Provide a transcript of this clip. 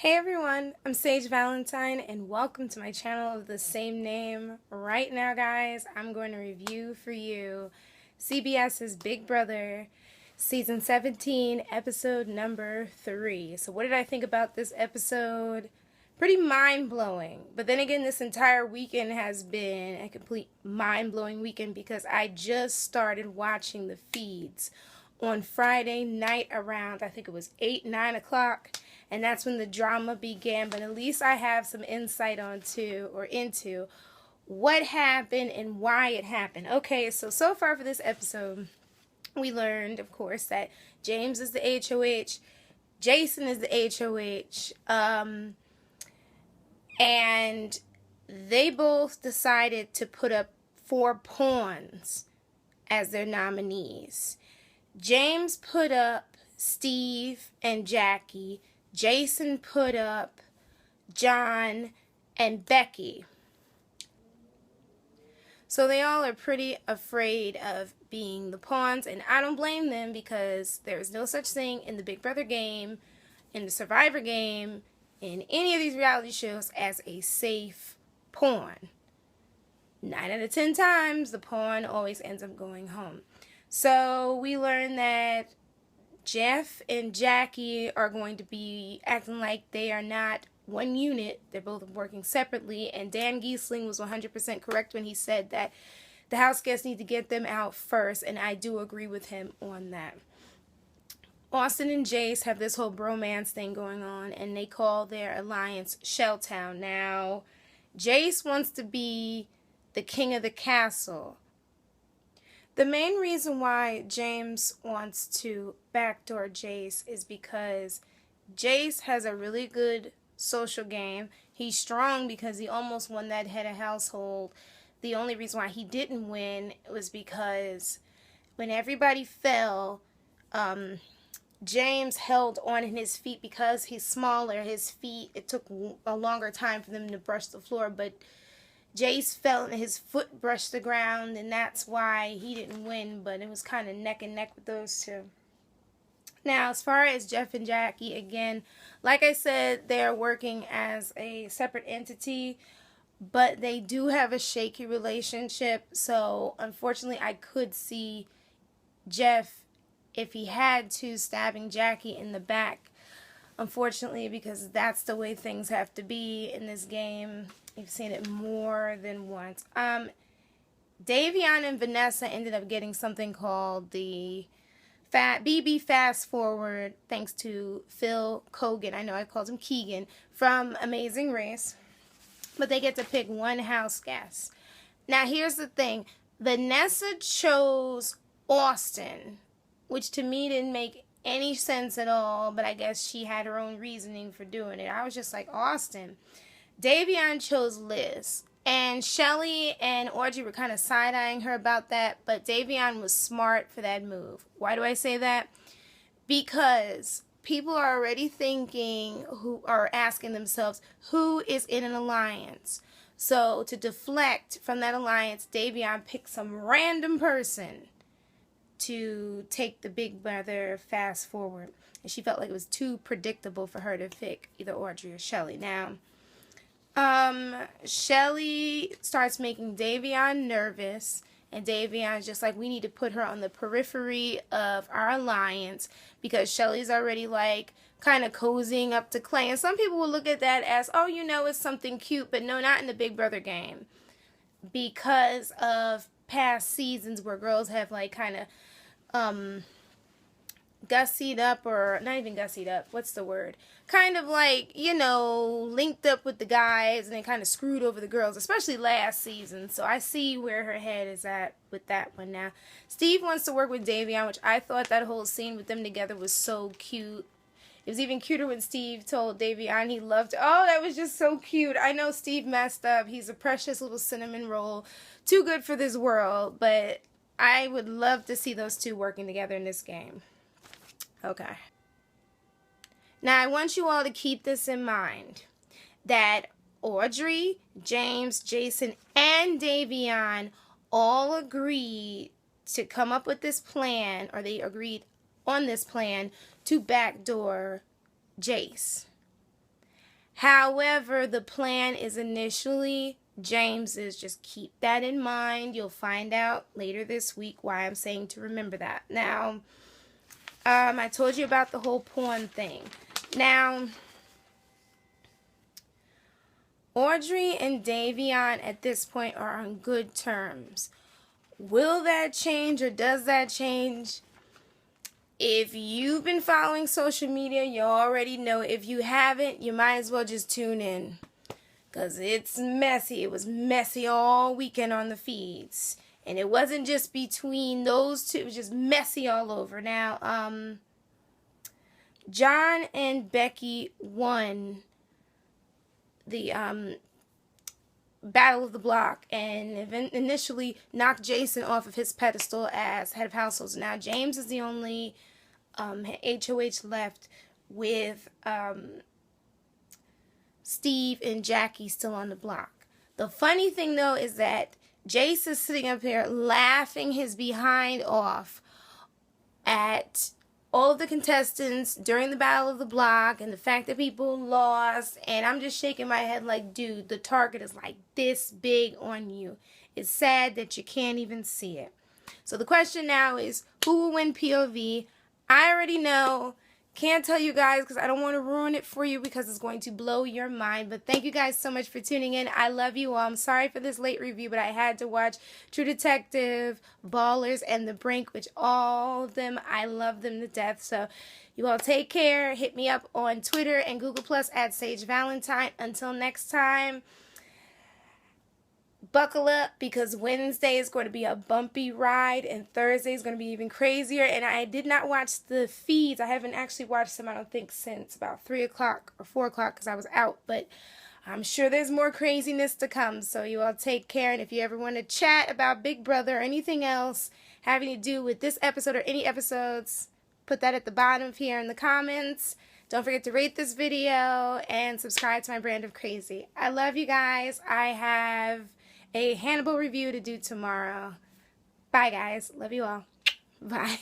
Hey everyone, I'm Sage Valentine and welcome to my channel of the same name. Right now, guys, I'm going to review for you CBS's Big Brother Season 17, episode number 3. So what did I think about this episode? Pretty mind-blowing. But then again, this entire weekend has been a complete mind-blowing weekend because I just started watching the feeds on Friday night around, I think it was 8, 9 o'clock. And that's when the drama began, but at least I have some insight into what happened and why it happened. Okay, so far for this episode, we learned, of course, that James is the HOH, Jason is the HOH, and they both decided to put up 4 pawns as their nominees. James put up Steve and Jackie. Jason put up John and Becky. So they all are pretty afraid of being the pawns, and I don't blame them because there is no such thing in the Big Brother game, in the Survivor game, in any of these reality shows as a safe pawn. 9 out of 10 times, the pawn always ends up going home. So we learned that Jeff and Jackie are going to be acting like they are not one unit. They're both working separately. And Dan Giesling was 100% correct when he said that the house guests need to get them out first. And I do agree with him on that. Austin and Jace have this whole bromance thing going on. And they call their alliance Shelltown. Now, Jace wants to be the king of the castle. The main reason why James wants to backdoor Jace is because Jace has a really good social game. He's strong because he almost won that head of household. The only reason why he didn't win was because when everybody fell, James held on in his feet because he's smaller. His feet, it took a longer time for them to brush the floor, but Jace fell and his foot brushed the ground, and that's why he didn't win, but it was kind of neck and neck with those two. Now, as far as Jeff and Jackie, again, like I said, they're working as a separate entity, but they do have a shaky relationship, so unfortunately I could see Jeff, if he had to, stabbing Jackie in the back. Unfortunately, because that's the way things have to be in this game. You've seen it more than once. Davion and Vanessa ended up getting something called the BB Fast Forward, thanks to Phil Kogan. I know I called him Keegan, from Amazing Race. But they get to pick one house guest. Now, here's the thing. Vanessa chose Austin, which to me didn't make any sense at all, but I guess she had her own reasoning for doing it. I was just like, Austin. Davion chose Liz, and Shelly and Audrey were kind of side-eyeing her about that, but Davion was smart for that move. Why do I say that? Because people are already thinking, who are asking themselves, who is in an alliance? So to deflect from that alliance, Davion picked some random person to take the Big Brother fast forward. And she felt like it was too predictable for her to pick either Audrey or Shelly. Now, Shelly starts making Davion nervous. And Davion's just like, we need to put her on the periphery of our alliance because Shelly's already like kind of cozying up to Clay. And some people will look at that as, oh, you know, it's something cute. But no, not in the Big Brother game. Because of past seasons where girls have like kind of gussied up, or not even gussied up, what's the word? Kind of like, you know, linked up with the guys and then kind of screwed over the girls, especially last season. So I see where her head is at with that one now. Steve wants to work with Davion, which I thought that whole scene with them together was so cute. It was even cuter when Steve told Davion he loved her. Oh, that was just so cute. I know Steve messed up. He's a precious little cinnamon roll. Too good for this world, but I would love to see those two working together in this game. Okay. Now, I want you all to keep this in mind, that Audrey, James, Jason, and Davion all agreed to come up with this plan, or they agreed on this plan to backdoor Jace. However, the plan is initially James's. Just keep that in mind. You'll find out later this week why I'm saying to remember that. Now, I told you about the whole porn thing. Now, Audrey and Davion at this point are on good terms. Will that change or does that change? If you've been following social media, you already know. If you haven't, you might as well just tune in. Because it's messy. It was messy all weekend on the feeds. And it wasn't just between those two. It was just messy all over. Now, John and Becky won the Battle of the Block and initially knocked Jason off of his pedestal as head of households. Now, James is the only HOH left with Steve and Jackie still on the block. The funny thing, though, is that Jace is sitting up here laughing his behind off at all of the contestants during the Battle of the Block and the fact that people lost. And I'm just shaking my head like, dude, the target is like this big on you. It's sad that you can't even see it. So the question now is, who will win POV? I already know. Can't tell you guys because I don't want to ruin it for you because it's going to blow your mind. But thank you guys so much for tuning in. I love you all. I'm sorry for this late review, but I had to watch True Detective, Ballers, and The Brink, which all of them, I love them to death. So you all take care. Hit me up on Twitter and Google Plus at Sage Valentine. Until next time, buckle up because Wednesday is going to be a bumpy ride and Thursday is going to be even crazier. And I did not watch the feeds. I haven't actually watched them, I don't think, since about 3 o'clock or 4 o'clock because I was out. But I'm sure there's more craziness to come. So you all take care. And if you ever want to chat about Big Brother or anything else having to do with this episode or any episodes, put that at the bottom here in the comments. Don't forget to rate this video and subscribe to my brand of crazy. I love you guys. I have a Hannibal review to do tomorrow. Bye, guys. Love you all. Bye.